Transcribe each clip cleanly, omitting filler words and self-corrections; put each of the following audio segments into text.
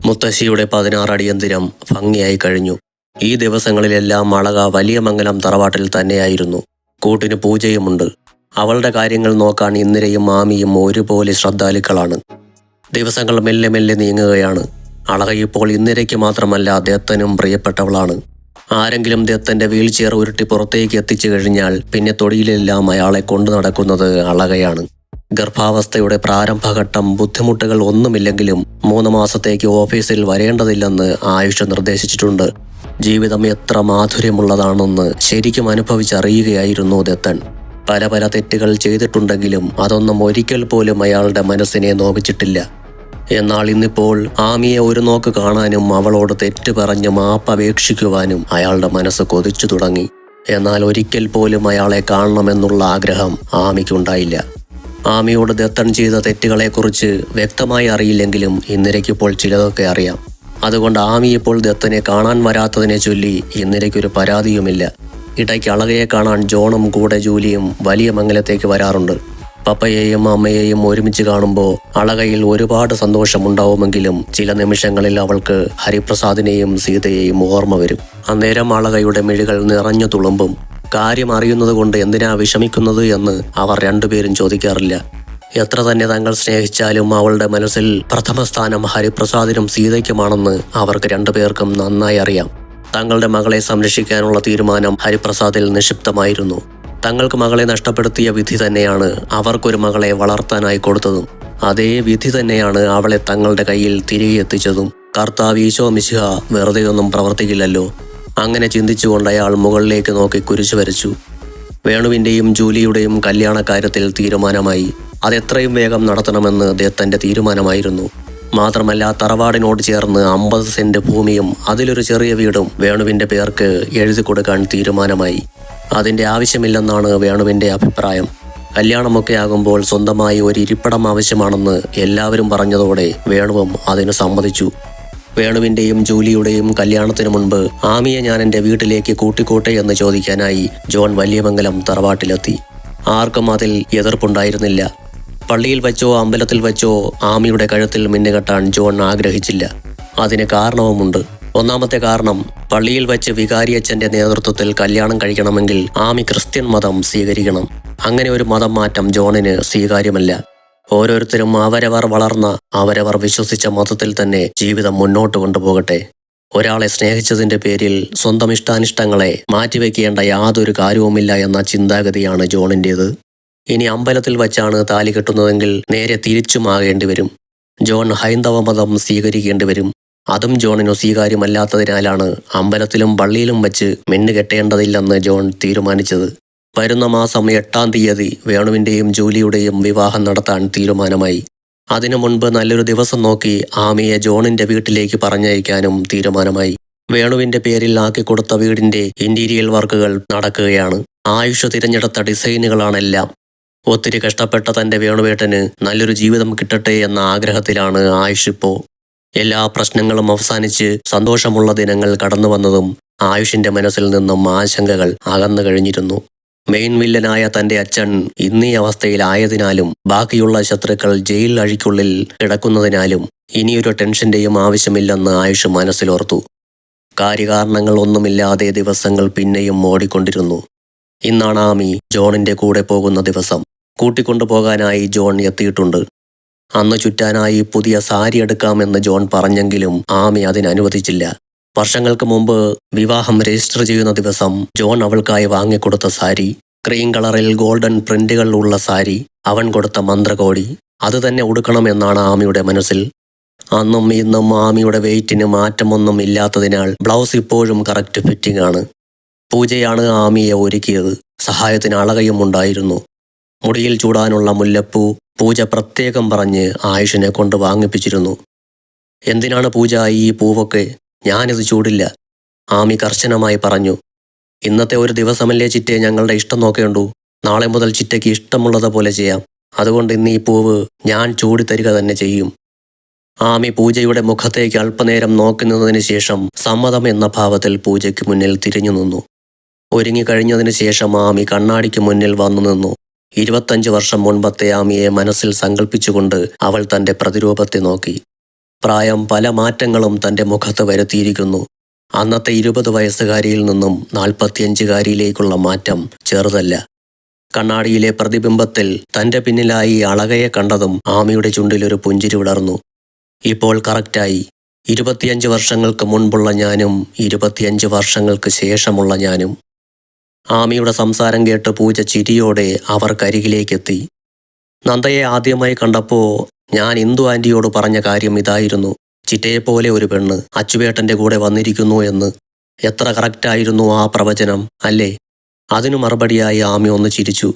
മുത്തശ്ശിയുടെ 16 അടിയന്തിരം ഭംഗിയായി കഴിഞ്ഞു. ഈ ദിവസങ്ങളിലെല്ലാം അളക വലിയ മംഗലം തറവാട്ടിൽ തന്നെയായിരുന്നു. കൂട്ടിന് പൂജയുമുണ്ട്. അവളുടെ കാര്യങ്ങൾ നോക്കാൻ ഇന്ദിരയും ആമിയും ഒരുപോലെ ശ്രദ്ധാലുക്കളാണ്. ദിവസങ്ങൾ മെല്ലെ മെല്ലെ നീങ്ങുകയാണ്. അളക ഇപ്പോൾ ഇന്ദിരയ്ക്ക് മാത്രമല്ല ദത്തനും പ്രിയപ്പെട്ടവളാണ്. ആരെങ്കിലും ദത്തന്റെ വീൽചെയർ ഉരുട്ടി പുറത്തേക്ക് എത്തിച്ചു കഴിഞ്ഞാൽ പിന്നെ തൊടിയിലെല്ലാം അയാളെ കൊണ്ടു നടക്കുന്നത് അളകയാണ്. ഗർഭാവസ്ഥയുടെ പ്രാരംഭഘട്ടം ബുദ്ധിമുട്ടുകൾ ഒന്നുമില്ലെങ്കിലും 3 മാസത്തേക്ക് ഓഫീസിൽ വരേണ്ടതില്ലെന്ന് ആയുഷ് നിർദ്ദേശിച്ചിട്ടുണ്ട്. ജീവിതം എത്ര മാധുര്യമുള്ളതാണെന്ന് ശരിക്കും അനുഭവിച്ചറിയുകയായിരുന്നു ദത്തൻ. പല പല തെറ്റുകൾ ചെയ്തിട്ടുണ്ടെങ്കിലും അതൊന്നും ഒരിക്കൽ പോലും അയാളുടെ മനസ്സിനെ നോവിച്ചിട്ടില്ല. എന്നാൽ ഇന്നിപ്പോൾ ആമിയെ ഒരു നോക്ക് കാണാനും അവളോട് തെറ്റ് പറഞ്ഞ് മാപ്പപേക്ഷിക്കുവാനും അയാളുടെ മനസ്സ് കൊതിച്ചു തുടങ്ങി. എന്നാൽ ഒരിക്കൽ പോലും അയാളെ കാണണമെന്നുള്ള ആഗ്രഹം ആമിക്കുണ്ടായില്ല. ആമിയോട് ദത്തൻ ചെയ്ത തെറ്റുകളെക്കുറിച്ച് വ്യക്തമായി അറിയില്ലെങ്കിലും ഇന്ദിരയ്ക്കിപ്പോൾ ചിലതൊക്കെ അറിയാം. അതുകൊണ്ട് ആമി ഇപ്പോൾ ദത്തനെ കാണാൻ വരാത്തതിനെ ചൊല്ലി ഇന്ദിരയ്ക്കൊരു പരാതിയുമില്ല. ഇടയ്ക്ക് അളകയെ കാണാൻ ജോണും കൂടെ ജൂലിയും വലിയ മംഗലത്തേക്ക് വരാറുണ്ട്. പപ്പയെയും അമ്മയെയും ഒരുമിച്ച് കാണുമ്പോൾ അളകയിൽ ഒരുപാട് സന്തോഷമുണ്ടാവുമെങ്കിലും ചില നിമിഷങ്ങളിൽ അവൾക്ക് ഹരിപ്രസാദിനെയും സീതയെയും ഓർമ്മ വരും. അന്നേരം അളകയുടെ മിഴികൾ നിറഞ്ഞു തുളുമ്പും. കാര്യം അറിയുന്നത് കൊണ്ട് എന്തിനാ വിഷമിക്കുന്നത് എന്ന് അവർ രണ്ടുപേരും ചോദിക്കാറില്ല. എത്ര തന്നെ തങ്ങൾ സ്നേഹിച്ചാലും അവളുടെ മനസ്സിൽ പ്രഥമ സ്ഥാനം ഹരിപ്രസാദിനും സീതയ്ക്കുമാണെന്ന് അവർക്ക് രണ്ടുപേർക്കും നന്നായി അറിയാം. തങ്ങളുടെ മകളെ സംരക്ഷിക്കാനുള്ള തീരുമാനം ഹരിപ്രസാദിൽ നിക്ഷിപ്തമായിരുന്നു. തങ്ങൾക്ക് മകളെ നഷ്ടപ്പെടുത്തിയ വിധി തന്നെയാണ് അവർക്കൊരു മകളെ വളർത്താനായി കൊടുത്തതും. അതേ വിധി തന്നെയാണ് അവളെ തങ്ങളുടെ കയ്യിൽ തിരികെ എത്തിച്ചതും. കർത്താവ് ഈശോ മിശിഹ വെറുതെയൊന്നും പ്രവർത്തിക്കില്ലല്ലോ. അങ്ങനെ ചിന്തിച്ചുകൊണ്ട് അയാൾ മുകളിലേക്ക് നോക്കി കുരിശു വരച്ചു. വേണുവിൻ്റെയും ജൂലിയുടെയും കല്യാണക്കാര്യത്തിൽ തീരുമാനമായി. അതെത്രയും വേഗം നടത്തണമെന്ന് ദത്തൻ്റെ തീരുമാനമായിരുന്നു. മാത്രമല്ല തറവാടിനോട് ചേർന്ന് 50 സെന്റ് ഭൂമിയും അതിലൊരു ചെറിയ വീടും വേണുവിൻ്റെ പേർക്ക് എഴുതി കൊടുക്കാൻ തീരുമാനമായി. അതിൻ്റെ ആവശ്യമില്ലെന്നാണ് വേണുവിൻ്റെ അഭിപ്രായം. കല്യാണമൊക്കെ ആകുമ്പോൾ സ്വന്തമായി ഒരു ഇരിപ്പിടം ആവശ്യമാണെന്ന് എല്ലാവരും പറഞ്ഞതോടെ വേണുവും അതിന് സമ്മതിച്ചു. വേണുവിൻ്റെയും ജൂലിയുടെയും കല്യാണത്തിന് മുൻപ് ആമിയെ ഞാൻ എൻ്റെ വീട്ടിലേക്ക് കൂട്ടിക്കോട്ടെ എന്ന് ചോദിക്കാനായി ജോൺ വലിയമംഗലം തറവാട്ടിലെത്തി. ആർക്കും അതിൽ എതിർപ്പുണ്ടായിരുന്നില്ല. പള്ളിയിൽ വച്ചോ അമ്പലത്തിൽ വച്ചോ ആമിയുടെ കഴുത്തിൽ മിന്നുകെട്ടാൻ ജോൺ ആഗ്രഹിച്ചില്ല. അതിന് കാരണവുമുണ്ട്. ഒന്നാമത്തെ കാരണം, പള്ളിയിൽ വച്ച് വികാരിയച്ഛൻ്റെ നേതൃത്വത്തിൽ കല്യാണം കഴിക്കണമെങ്കിൽ ആമി ക്രിസ്ത്യൻ മതം സ്വീകരിക്കണം. അങ്ങനെ ഒരു മതം മാറ്റം ജോണിന് സ്വീകാര്യമല്ല. ഓരോരുത്തരും അവരവർ വളർന്ന അവരവർ വിശ്വസിച്ച മതത്തിൽ തന്നെ ജീവിതം മുന്നോട്ട് കൊണ്ടുപോകട്ടെ. ഒരാളെ സ്നേഹിച്ചതിൻ്റെ പേരിൽ സ്വന്തം ഇഷ്ടാനിഷ്ടങ്ങളെ മാറ്റിവെക്കേണ്ട യാതൊരു കാര്യവുമില്ല എന്ന ചിന്താഗതിയാണ് ജോണിൻ്റേത്. ഇനി അമ്പലത്തിൽ വച്ചാണ് താലി കെട്ടുന്നതെങ്കിൽ നേരെ തിരിച്ചുമാകേണ്ടി വരും. ജോൺ ഹൈന്ദവ മതം സ്വീകരിക്കേണ്ടി വരും. അതും ജോണിനു സ്വീകാര്യമല്ലാത്തതിനാലാണ് അമ്പലത്തിലും പള്ളിയിലും വച്ച് മിന്നു കെട്ടേണ്ടതില്ലെന്ന് ജോൺ തീരുമാനിച്ചത്. വരുന്ന മാസം 8-ാം തീയതി വേണുവിൻ്റെയും ജൂലിയുടെയും വിവാഹം നടത്താൻ തീരുമാനമായി. അതിനു മുൻപ് നല്ലൊരു ദിവസം നോക്കി ആമിയെ ജോണിൻ്റെ വീട്ടിലേക്ക് പറഞ്ഞയക്കാനും തീരുമാനമായി. വേണുവിൻ്റെ പേരിൽ ആക്കിക്കൊടുത്ത വീടിൻ്റെ ഇന്റീരിയൽ വർക്കുകൾ നടക്കുകയാണ്. ആയുഷ് തിരഞ്ഞെടുത്ത ഡിസൈനുകളാണെല്ലാം. ഒത്തിരി കഷ്ടപ്പെട്ട തൻ്റെ വേണുവേട്ടന് നല്ലൊരു ജീവിതം കിട്ടട്ടെ എന്ന ആഗ്രഹത്തിലാണ് ആയുഷ് ഇപ്പോൾ. എല്ലാ പ്രശ്നങ്ങളും അവസാനിച്ച് സന്തോഷമുള്ള ദിനങ്ങൾ കടന്നു വന്നതും ആയുഷിൻ്റെ മനസ്സിൽ നിന്നും ആശങ്കകൾ അകന്നു കഴിഞ്ഞിരുന്നു. മെയിൻ വില്ലനായ തൻ്റെ അച്ഛൻ ഇന്നീ അവസ്ഥയിലായതിനാലും ബാക്കിയുള്ള ശത്രുക്കൾ ജയിൽ അഴിക്കുള്ളിൽ കിടക്കുന്നതിനാലും ഇനിയൊരു ടെൻഷൻ്റെയും ആവശ്യമില്ലെന്ന് ആയുഷ് മനസ്സിലോർത്തു. കാര്യകാരണങ്ങൾ ഒന്നുമില്ലാതെ ദിവസങ്ങൾ പിന്നെയും ഓടിക്കൊണ്ടിരുന്നു. ഇന്നാണ് ആമി ജോണിൻ്റെ കൂടെ പോകുന്ന ദിവസം. കൂട്ടിക്കൊണ്ടുപോകാനായി ജോൺ എത്തിയിട്ടുണ്ട്. അന്ന് ചുറ്റാനായി പുതിയ സാരി എടുക്കാമെന്ന് ജോൺ പറഞ്ഞെങ്കിലും ആമി അതിനനുവദിച്ചില്ല. വർഷങ്ങൾക്ക് മുമ്പ് വിവാഹം രജിസ്റ്റർ ചെയ്യുന്ന ദിവസം ജോൺ അവൾക്കായി വാങ്ങിക്കൊടുത്ത സാരി, ക്രീം കളറിൽ ഗോൾഡൻ പ്രിന്റുകൾ ഉള്ള സാരി, അവൻ കൊടുത്ത മന്ത്രകോടി, അത് തന്നെ ഉടുക്കണമെന്നാണ് ആമിയുടെ മനസ്സിൽ. അന്നും ഇന്നും ആമിയുടെ വെയിറ്റിന് മാറ്റമൊന്നും ഇല്ലാത്തതിനാൽ ബ്ലൗസ് ഇപ്പോഴും കറക്റ്റ് ഫിറ്റിംഗ് ആണ്. പൂജയാണ് ആമിയെ ഒരുക്കിയത്. സഹായത്തിന് അളകയും ഉണ്ടായിരുന്നു. മുടിയിൽ ചൂടാനുള്ള മുല്ലപ്പൂ പൂജ പ്രത്യേകം പറഞ്ഞ് ആയുഷിനെ കൊണ്ട് വാങ്ങിപ്പിച്ചിരുന്നു. എന്തിനാണ് പൂജ ഈ പൂവൊക്കെ? ഞാനിത് ചൂടില്ല, ആമി കർശനമായി പറഞ്ഞു. ഇന്നത്തെ ഒരു ദിവസമല്ലേ ചിറ്റെ ഞങ്ങളുടെ ഇഷ്ടം നോക്കേണ്ടൂ. നാളെ മുതൽ ചിറ്റയ്ക്ക് ഇഷ്ടമുള്ളതുപോലെ ചെയ്യാം. അതുകൊണ്ട് ഇന്ന് ഈ പൂവ് ഞാൻ ചൂടിത്തരിക തന്നെ ചെയ്യും. ആമി പൂജയുടെ മുഖത്തേക്ക് അല്പനേരം നോക്കുന്നതിന് ശേഷം സമ്മതം എന്ന ഭാവത്തിൽ പൂജയ്ക്ക് മുന്നിൽ തിരിഞ്ഞു നിന്നു. ഒരുങ്ങിക്കഴിഞ്ഞതിന് ശേഷം ആമി കണ്ണാടിക്ക് മുന്നിൽ വന്നു നിന്നു. 25 വർഷം മുൻപത്തെ ആമിയെ മനസ്സിൽ സങ്കല്പിച്ചുകൊണ്ട് അവൾ തൻ്റെ പ്രതിരൂപത്തെ നോക്കി. പ്രായം പല മാറ്റങ്ങളും തൻ്റെ മുഖത്ത് വരുത്തിയിരിക്കുന്നു. അന്നത്തെ 20 വയസ്സുകാരിയിൽ നിന്നും 45കാരിയിലേക്കുള്ള മാറ്റം ചെറുതല്ല. കണ്ണാടിയിലെ പ്രതിബിംബത്തിൽ തൻ്റെ പിന്നിലായി അളകയെ കണ്ടതും ആമിയുടെ ചുണ്ടിലൊരു പുഞ്ചിരി വിടർന്നു. ഇപ്പോൾ കറക്റ്റായി. 25 വർഷങ്ങൾക്ക് മുൻപുള്ള ഞാനും 25 വർഷങ്ങൾക്ക് ശേഷമുള്ള ഞാനും. ആമിയുടെ സംസാരം കേട്ട് പൂജ ചിരിയോടെ അവർക്കരികിലേക്കെത്തി. നന്ദയെ ആദ്യമായി കണ്ടപ്പോൾ ഞാൻ ഇന്ദു ആൻറ്റിയോട് പറഞ്ഞ കാര്യം ഇതായിരുന്നു. ചിറ്റയെപ്പോലെ ഒരു പെണ്ണ് അച്ചുവേട്ടൻ്റെ കൂടെ വന്നിരിക്കുന്നു എന്ന്. എത്ര കറക്റ്റായിരുന്നു ആ പ്രവചനം അല്ലേ? അതിനു മറുപടിയായി ആമി ഒന്ന് ചിരിച്ചു.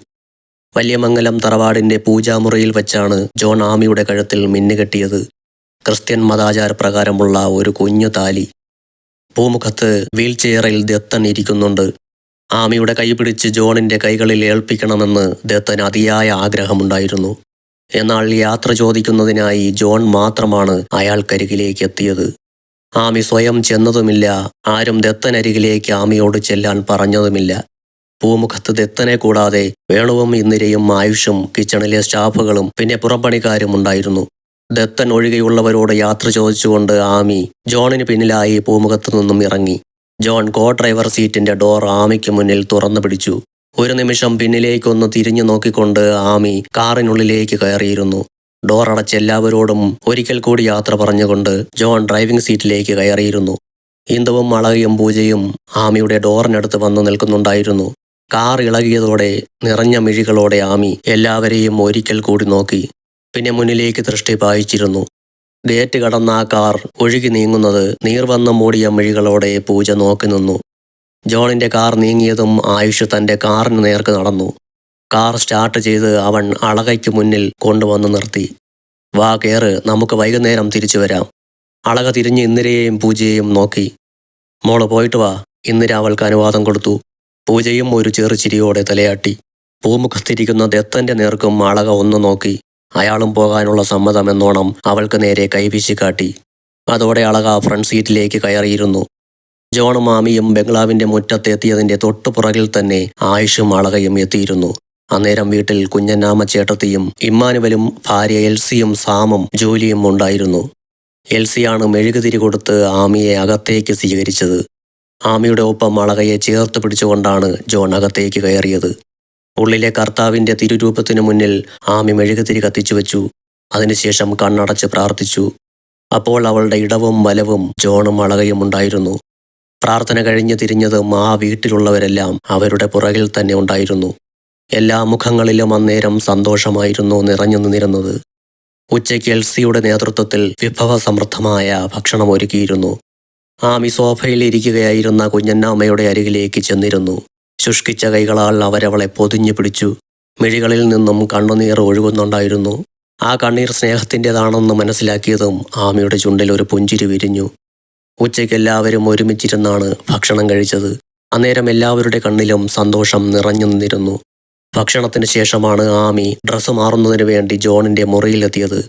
വല്യമംഗലം തറവാടിൻ്റെ പൂജാമുറിയിൽ വെച്ചാണ് ജോൺ ആമിയുടെ കഴുത്തിൽ മിന്നുകെട്ടിയത്. ക്രിസ്ത്യൻ മതാചാരപ്രകാരമുള്ള ഒരു കുഞ്ഞു താലി. പൂമുഖത്ത് വീൽചെയറിൽ ദത്തൻ ഇരിക്കുന്നുണ്ട്. ആമിയുടെ കൈ പിടിച്ച് ജോണിൻ്റെ കൈകളിൽ ഏൽപ്പിക്കണമെന്ന് ദത്തന് അതിയായ ആഗ്രഹമുണ്ടായിരുന്നു. എന്നാൽ യാത്ര ചോദിക്കുന്നതിനായി ജോൺ മാത്രമാണ് അയാൾക്കരികിലേക്ക് എത്തിയത്. ആമി സ്വയം ചെന്നതുമില്ല. ആരും ദത്തനരികിലേക്ക് ആമിയോട് ചെല്ലാൻ പറഞ്ഞതുമില്ല. പൂമുഖത്ത് ദത്തനെ കൂടാതെ വേണുവും ഇന്ദിരയും ആയുഷും കിച്ചണിലെ സ്റ്റാഫുകളും പിന്നെ പുറംപണിക്കാരും ഉണ്ടായിരുന്നു. ദത്തൻ ഒഴികെയുള്ളവരോട് യാത്ര ചോദിച്ചുകൊണ്ട് ആമി ജോണിന് പിന്നിലായി പൂമുഖത്തു നിന്നും ഇറങ്ങി. ജോൺ കോ ഡ്രൈവർ സീറ്റിന്റെ ഡോർ ആമിക്ക് മുന്നിൽ തുറന്നു പിടിച്ചു. ഒരു നിമിഷം പിന്നിലേക്കൊന്ന് തിരിഞ്ഞു നോക്കിക്കൊണ്ട് ആമി കാറിനുള്ളിലേക്ക് കയറിയിരുന്നു. ഡോർ അടച്ച് എല്ലാവരോടും ഒരിക്കൽ കൂടി യാത്ര പറഞ്ഞുകൊണ്ട് ജോൺ ഡ്രൈവിംഗ് സീറ്റിലേക്ക് കയറിയിരുന്നു. ഇന്ദുവും അളകയും പൂജയും ആമിയുടെ ഡോറിനടുത്ത് വന്നു നിൽക്കുന്നുണ്ടായിരുന്നു. കാർ ഇളകിയതോടെ നിറഞ്ഞ മിഴികളോടെ ആമി എല്ലാവരെയും ഒരിക്കൽ കൂടി നോക്കി. പിന്നെ മുന്നിലേക്ക് ദൃഷ്ടി പായിച്ചിരുന്നു. ഗേറ്റ് കടന്ന ആ കാർ ഒഴുകി നീങ്ങുന്നത് നീർവന്ന് മൂടിയ മിഴികളോടെ പൂജ നോക്കി നിന്നു. ജോണിന്റെ കാർ നീങ്ങിയതും ആയുഷ് തൻ്റെ കാറിന് നേർക്ക് നടന്നു. കാർ സ്റ്റാർട്ട് ചെയ്ത് അവൻ അളകയ്ക്ക് മുന്നിൽ കൊണ്ടുവന്ന് നിർത്തി. വാ കേറ്, നമുക്ക് വൈകുന്നേരം തിരിച്ചു വരാം. അളക തിരിഞ്ഞ് ഇന്ദിരയെയും പൂജയെയും നോക്കി. മോള് പോയിട്ട് വാ. ഇന്ദിര അവൾക്ക് അനുവാദം കൊടുത്തു. പൂജയും ഒരു ചെറുചിരിയോടെ തലയാട്ടി. പൂമുഖത്തിരിക്കുന്ന ദത്തന്റെ നേർക്കും അളക ഒന്ന് നോക്കി. അയാളും പോകാനുള്ള സമ്മതമെന്നോണം അവൾക്ക് നേരെ കൈവീശി കാട്ടി. അതോടെ അളക ഫ്രണ്ട് സീറ്റിലേക്ക് കയറിയിരുന്നു. ജോണും ആമിയും ബംഗ്ലാവിന്റെ മുറ്റത്തെത്തിയതിന്റെ തൊട്ടുപുറകിൽ തന്നെ ആയുഷും അളകയും എത്തിയിരുന്നു. അന്നേരം വീട്ടിൽ കുഞ്ഞന്നാമ്മ ചേട്ടത്തിയും ഇമ്മാനുവലും ഭാര്യ എൽസിയും സാമും ജോലിയും ഉണ്ടായിരുന്നു. എൽസിയാണ് മെഴുകുതിരി കൊടുത്ത് ആമിയെ അകത്തേക്ക് സ്വീകരിച്ചത്. ആമിയുടെ ഒപ്പം അളകയെ ചേർത്ത് പിടിച്ചുകൊണ്ടാണ് ജോൺ അകത്തേക്ക് കയറിയത്. ഉള്ളിലെ കർത്താവിൻ്റെ തിരുരൂപത്തിനു മുന്നിൽ ആമി മെഴുകുതിരി കത്തിച്ചു വെച്ചു. അതിനുശേഷം കണ്ണടച്ച് പ്രാർത്ഥിച്ചു. അപ്പോൾ അവളുടെ ഇടവും വലവും ജോണും അളകയും ഉണ്ടായിരുന്നു. പ്രാർത്ഥന കഴിഞ്ഞ് തിരിഞ്ഞതും ആ വീട്ടിലുള്ളവരെല്ലാം അവരുടെ പുറകിൽ തന്നെ ഉണ്ടായിരുന്നു. എല്ലാ മുഖങ്ങളിലും അന്നേരം സന്തോഷമായിരുന്നു നിറഞ്ഞു നിന്നിരുന്നത്. ഉച്ചയ്ക്ക് എൽസിയുടെ നേതൃത്വത്തിൽ വിഭവസമൃദ്ധമായ ഭക്ഷണം ഒരുക്കിയിരുന്നു. ആമി സോഫയിൽ ഇരിക്കുകയായിരുന്ന കുഞ്ഞന്നാമ്മയുടെ അരികിലേക്ക് ചെന്നിരുന്നു. ശുഷ്കിച്ച കൈകളാൽ അവരവളെ പൊതിഞ്ഞു പിടിച്ചു. മിഴികളിൽ നിന്നും കണ്ണുനീർ ഒഴുകുന്നുണ്ടായിരുന്നു. ആ കണ്ണീർ സ്നേഹത്തിൻ്റെതാണെന്ന് മനസ്സിലാക്കിയതും ആമിയുടെ ചുണ്ടിൽ ഒരു പുഞ്ചിരി വിരിഞ്ഞു. ഉച്ചയ്ക്ക് എല്ലാവരും ഒരുമിച്ചിരുന്നാണ് ഭക്ഷണം കഴിച്ചത്. അന്നേരം എല്ലാവരുടെ കണ്ണിലും സന്തോഷം നിറഞ്ഞു നിന്നിരുന്നു. ഭക്ഷണത്തിന് ശേഷമാണ് ആമി ഡ്രസ്സ് മാറുന്നതിന് വേണ്ടി ജോണിൻ്റെ മുറിയിലെത്തിയത്.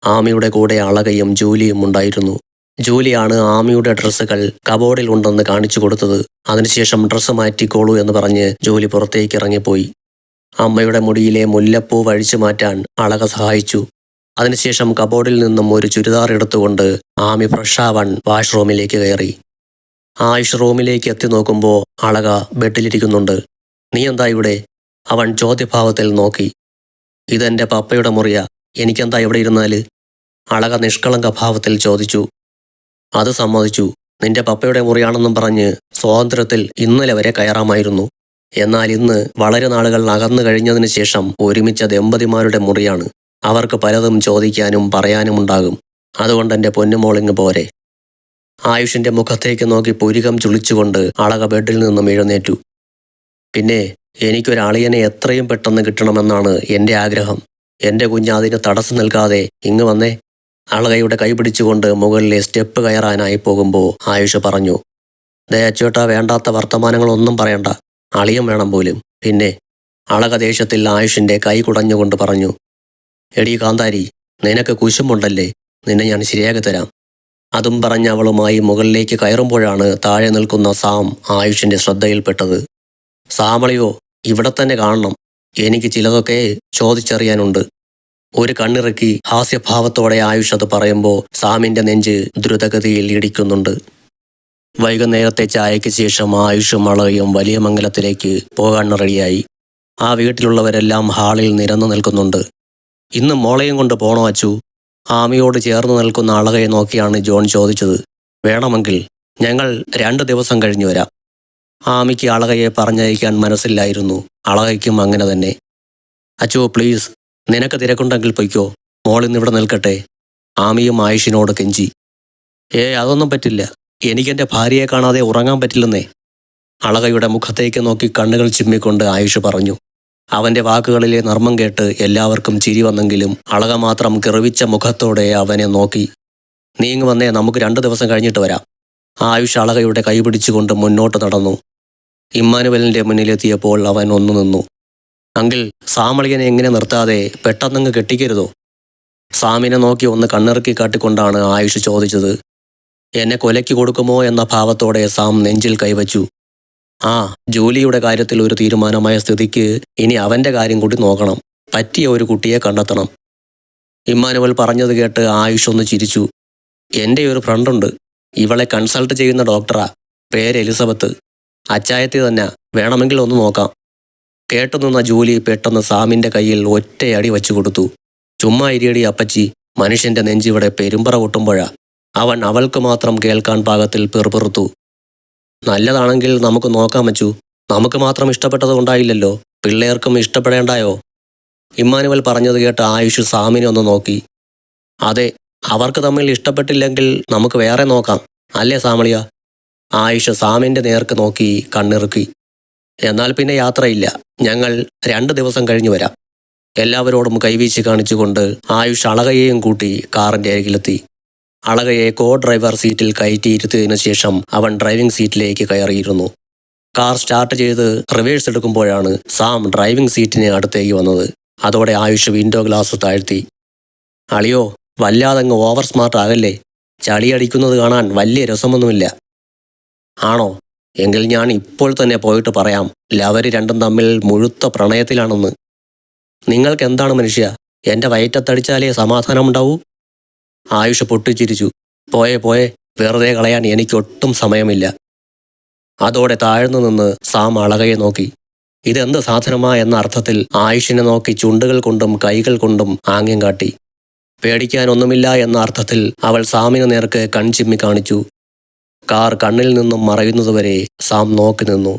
ആമിയുടെ കൂടെ അളകയും ജൂലിയും ഉണ്ടായിരുന്നു. ജൂലിയാണ് ആമിയുടെ ഡ്രസ്സുകൾ കബോർഡിൽ ഉണ്ടെന്ന് കാണിച്ചു കൊടുത്തത്. അതിനുശേഷം ഡ്രസ്സ് മാറ്റിക്കോളൂ എന്ന് പറഞ്ഞ് ജൂലി പുറത്തേക്ക് ഇറങ്ങിപ്പോയി. അമ്മയുടെ മുടിയിലെ മുല്ലപ്പൂ വഴിച്ചു മാറ്റാൻ അളക സഹായിച്ചു. അതിനുശേഷം കബോർഡിൽ നിന്നും ഒരു ചുരിദാർ എടുത്തുകൊണ്ട് ആമി ഫ്രഷാവാൻ വാഷ്റൂമിലേക്ക് കയറി. ആയുഷ് റൂമിലേക്ക് എത്തി നോക്കുമ്പോൾ അളക ബെഡിലിരിക്കുന്നുണ്ട്. നീ എന്താ ഇവിടെ? അവൻ ചോദ്യഭാവത്തിൽ നോക്കി. ഇതെൻ്റെ പപ്പയുടെ മുറിയാ, എനിക്കെന്താ ഇവിടെ ഇരുന്നാല്? അളക നിഷ്കളങ്ക ഭാവത്തിൽ ചോദിച്ചു. അത് സമ്മതിച്ചു. നിന്റെ പപ്പയുടെ മുറിയാണെന്നും പറഞ്ഞ് സ്വാതന്ത്ര്യത്തിൽ ഇന്നലെ വരെ കയറാമായിരുന്നു. എന്നാൽ ഇന്ന് വളരെ നാളുകൾ അകന്നു കഴിഞ്ഞതിന് ശേഷം ഒരുമിച്ച ദമ്പതിമാരുടെ മുറിയാണ്. അവർക്ക് പലതും ചോദിക്കാനും പറയാനുമുണ്ടാകും. അതുകൊണ്ട് എൻ്റെ പൊന്നുമോളിങ് പോരെ. ആയുഷിൻ്റെ മുഖത്തേക്ക് നോക്കി പുരികം ചുളിച്ചുകൊണ്ട് അളക ബെഡിൽ നിന്നും എഴുന്നേറ്റു. പിന്നെ എനിക്കൊരളിയനെ എത്രയും പെട്ടെന്ന് കിട്ടണമെന്നാണ് എൻ്റെ ആഗ്രഹം. എൻ്റെ കുഞ്ഞ് അതിന് തടസ്സം നിൽക്കാതെ ഇങ്ങ് വന്നേ. അളകയുടെ കൈ പിടിച്ചുകൊണ്ട് മുകളിലെ സ്റ്റെപ്പ് കയറാനായി പോകുമ്പോൾ ആയുഷ് പറഞ്ഞു. ദയച്ചേട്ടാ, വേണ്ടാത്ത വർത്തമാനങ്ങളൊന്നും പറയണ്ട. അളിയം വേണം പോലും. പിന്നെ അളക ദേഷ്യത്തിൽ ആയുഷിൻ്റെ കൈ കുടഞ്ഞുകൊണ്ട് പറഞ്ഞു. എടീ കാന്താരി, നിനക്ക് കുശുമുണ്ടല്ലേ? നിന്നെ ഞാൻ ശരിയാക്കി തരാം. അതും പറഞ്ഞ അവളുമായി മുകളിലേക്ക് കയറുമ്പോഴാണ് താഴെ നിൽക്കുന്ന സാം ആയുഷിൻ്റെ ശ്രദ്ധയിൽപ്പെട്ടത്. സാമളിയോ, ഇവിടെ തന്നെ കാണണം. എനിക്ക് ചിലതൊക്കെ ചോദിച്ചറിയാനുണ്ട്. ഒരു കണ്ണിറുക്കി ഹാസ്യഭാവത്തോടെ ആയുഷ് അത് പറയുമ്പോൾ സാമിന്റെ നെഞ്ച് ദ്രുതഗതിയിൽ ഇടിക്കുന്നുണ്ട്. വൈകുന്നേരത്തെ ചായയ്ക്ക് ശേഷം ആയുഷും അളകയും വലിയ മംഗലത്തിലേക്ക് പോകാൻ റെഡിയായി. ആ വീട്ടിലുള്ളവരെല്ലാം ഹാളിൽ നിരന്നു നിൽക്കുന്നുണ്ട്. ഇന്ന് മോളെയും കൊണ്ട് പോണോ അച്ചു? ആമിയോട് ചേർന്ന് നിൽക്കുന്ന അളകയെ നോക്കിയാണ് ജോൺ ചോദിച്ചത്. വേണമെങ്കിൽ ഞങ്ങൾ 2 ദിവസം കഴിഞ്ഞു വരാം. ആമിക്ക് അളകയെ പറഞ്ഞയക്കാൻ മനസ്സില്ലായിരുന്നു. അളകയ്ക്കും അങ്ങനെ തന്നെ. അച്ചു പ്ലീസ്, നിനക്ക് തിരക്കുണ്ടെങ്കിൽ പൊയ്ക്കോ, മോളിന്നിവിടെ നിൽക്കട്ടെ. ആമിയും ആയുഷിനോട് കെഞ്ചി. അതൊന്നും പറ്റില്ല, എനിക്കെൻ്റെ ഭാര്യയെ കാണാതെ ഉറങ്ങാൻ പറ്റില്ലെന്നേ. അളകയുടെ മുഖത്തേക്ക് നോക്കി കണ്ണുകൾ ചിമ്മിക്കൊണ്ട് ആയുഷ് പറഞ്ഞു. അവൻ്റെ വാക്കുകളിലെ നർമ്മം കേട്ട് എല്ലാവർക്കും ചിരി വന്നെങ്കിലും അളക മാത്രം കിറിവിച്ച മുഖത്തോടെ അവനെ നോക്കി. നീങ്ങ് വന്നേ, നമുക്ക് 2 ദിവസം കഴിഞ്ഞിട്ട് വരാം. ആയുഷ് അളകയുടെ കൈ പിടിച്ചുകൊണ്ട് മുന്നോട്ട് നടന്നു. ഇമ്മാനുവലിൻ്റെ മുന്നിലെത്തിയപ്പോൾ അവൻ ഒന്നു നിന്നു. അങ്കിൾ, സാമളിയനെ എങ്ങനെ നിർത്താതെ പെട്ടെന്നങ്ങ് കെട്ടിക്കരുതോ? സാമിനെ നോക്കി ഒന്ന് കണ്ണിറുക്കി കാട്ടിക്കൊണ്ടാണ് ആയുഷ് ചോദിച്ചത്. എന്നെ കൊലയ്ക്ക് കൊടുക്കുമോ എന്ന ഭാവത്തോടെ സാം നെഞ്ചിൽ കൈവച്ചു. ജോലിയുടെ കാര്യത്തിൽ ഒരു തീരുമാനമായ സ്ഥിതിക്ക് ഇനി അവൻ്റെ കാര്യം കൂടി നോക്കണം. പറ്റിയ ഒരു കുട്ടിയെ കണ്ടെത്തണം. ഇമ്മാനുവൽ പറഞ്ഞത് കേട്ട് ആയുഷ് ഒന്ന് ചിരിച്ചു. എൻ്റെ ഒരു ഫ്രണ്ടുണ്ട്, ഇവളെ കൺസൾട്ട് ചെയ്യുന്ന ഡോക്ടറാ. പേര് എലിസബത്ത്. അച്ചായത്തി തന്നെ, വേണമെങ്കിൽ ഒന്ന് നോക്കാം. കേട്ടുനിന്ന ജോലി പെട്ടെന്ന് സാമിൻ്റെ കയ്യിൽ ഒറ്റയടി വച്ചു കൊടുത്തു. ചുമ്മാ ഇരിയടി അപ്പച്ചി, മനുഷ്യൻ്റെ നെഞ്ചിവിടെ പെരുമ്പറ കൊട്ടുമ്പോഴാ. അവൻ അവൾക്ക് മാത്രം കേൾക്കാൻ പാകത്തിൽ പിറുപിറുത്തു. നല്ലതാണെങ്കിൽ നമുക്ക് നോക്കാൻ വച്ചു. നമുക്ക് മാത്രം ഇഷ്ടപ്പെട്ടത് കൊണ്ടായില്ലല്ലോ, പിള്ളേർക്കും ഇഷ്ടപ്പെടേണ്ടായോ? ഇമ്മാനുവൽ പറഞ്ഞത് കേട്ട് ആയുഷ് സാമിനെ ഒന്ന് നോക്കി. അതെ, അവർക്ക് തമ്മിൽ ഇഷ്ടപ്പെട്ടില്ലെങ്കിൽ നമുക്ക് വേറെ നോക്കാം, അല്ലേ സാമളിയ? ആയുഷ് സാമിൻ്റെ നേർക്ക് നോക്കി കണ്ണിറുക്കി. എന്നാൽ പിന്നെ യാത്രയില്ല, ഞങ്ങൾ 2 ദിവസം കഴിഞ്ഞു വരാം. എല്ലാവരോടും കൈവീശി കാണിച്ചുകൊണ്ട് ആയുഷ് അളകയെയും കൂട്ടി കാറിൻ്റെ അരികിലെത്തി. അളകയെ കോ ഡ്രൈവർ സീറ്റിൽ കയറ്റിയിരുത്തിയതിനു ശേഷം അവൻ ഡ്രൈവിംഗ് സീറ്റിലേക്ക് കയറിയിരുന്നു. കാർ സ്റ്റാർട്ട് ചെയ്ത് റിവേഴ്സ് എടുക്കുമ്പോഴാണ് സാം ഡ്രൈവിംഗ് സീറ്റിന് അടുത്തേക്ക് വന്നത്. അതോടെ ആയുഷ് വിൻഡോ ഗ്ലാസ് താഴ്ത്തി. അളിയോ, വല്ലാതങ്ങ് ഓവർ സ്മാർട്ട് ആകല്ലേ. ചളിയടിക്കുന്നത് കാണാൻ വലിയ രസമൊന്നുമില്ല. ആണോ? എങ്കിൽ ഞാൻ ഇപ്പോൾ തന്നെ പോയിട്ട് പറയാം, ലവര് രണ്ടും തമ്മിൽ മുഴുത്ത പ്രണയത്തിലാണെന്ന്. നിങ്ങൾക്ക് എന്താണ് മനുഷ്യ, എൻ്റെ വയറ്റത്തടിച്ചാലേ സമാധാനമുണ്ടാവൂ? ആയുഷ് പൊട്ടിച്ചിരിച്ചു. പോയെ, വെറുതെ കളയാൻ എനിക്കൊട്ടും സമയമില്ല. അതോടെ താഴ്ന്നു നിന്ന് സാം അളകയെ നോക്കി. ഇതെന്ത് സാധനമാ എന്ന അർത്ഥത്തിൽ ആയുഷിനെ നോക്കി ചുണ്ടുകൾ കൊണ്ടും കൈകൾ കൊണ്ടും ആംഗ്യം കാട്ടി. പേടിക്കാനൊന്നുമില്ല എന്ന അർത്ഥത്തിൽ അവൾ സാമിന് നേർക്ക് കൺചിമ്മി കാണിച്ചു. കാർ കണ്ണിൽ നിന്നും മറയുന്നതുവരെ സാം നോക്കി നിന്നു.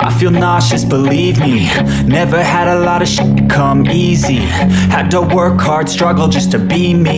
I feel nauseous, believe me. Never had a lot of shit come easy. Had to work hard, struggle just to be me.